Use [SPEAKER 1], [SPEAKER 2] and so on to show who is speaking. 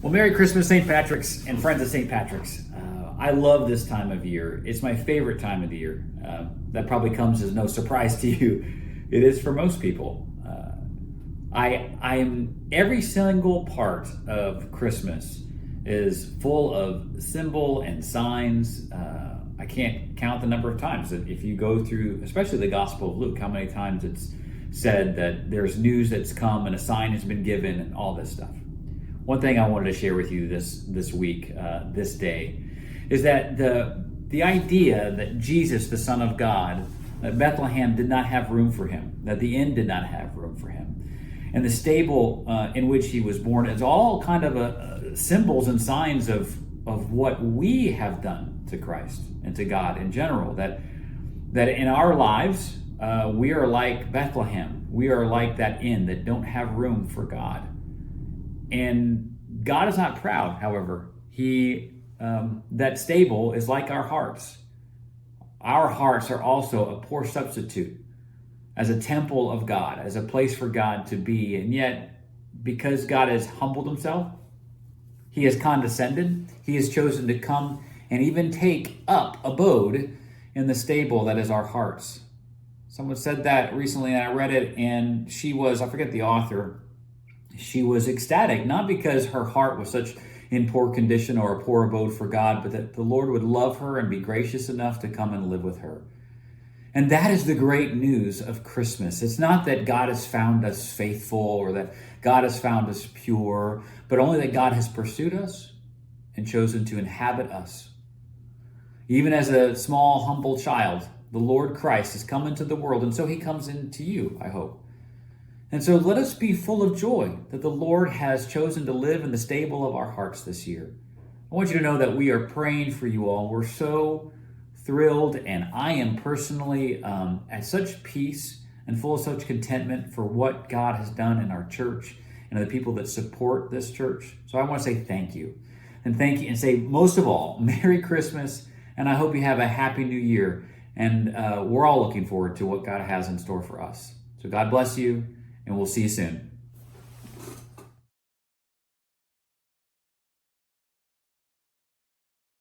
[SPEAKER 1] Well, Merry Christmas, St. Patrick's and friends of St. Patrick's. I love this time of year. It's my favorite time of the year. That probably comes as no surprise to you. It is for most people. I am every single part of Christmas is full of symbol and signs. I can't count the number of times that if you go through, especially the Gospel of Luke, how many times it's said that there's news that's come and a sign has been given and all this stuff. One thing I wanted to share with you this week, this day, is that the idea that Jesus, the Son of God, that Bethlehem did not have room for him, that the inn did not have room for him, and the stable in which he was born is all kind of symbols and signs of what we have done to Christ and to God in general. That in our lives we are like Bethlehem, we are like that inn that don't have room for God. And God is not proud, however. That stable is like our hearts. Our hearts are also a poor substitute as a temple of God, as a place for God to be. And yet, because God has humbled himself, he has condescended, he has chosen to come and even take up abode in the stable that is our hearts. Someone said that recently, and I read it, and she was, I forget the author, she was ecstatic, not because her heart was such in poor condition or a poor abode for God, but that the Lord would love her and be gracious enough to come and live with her. And that is the great news of Christmas. It's not that God has found us faithful or that God has found us pure, but only that God has pursued us and chosen to inhabit us. Even as a small, humble child, the Lord Christ has come into the world, and so he comes into you, I hope. And so let us be full of joy that the Lord has chosen to live in the stable of our hearts this year. I want you to know that we are praying for you all. We're so thrilled, and I am personally at such peace and full of such contentment for what God has done in our church and the people that support this church. So I want to say thank you. And thank you, and say most of all, Merry Christmas, and I hope you have a Happy New Year. And we're all looking forward to what God has in store for us. So God bless you, and we'll see you soon.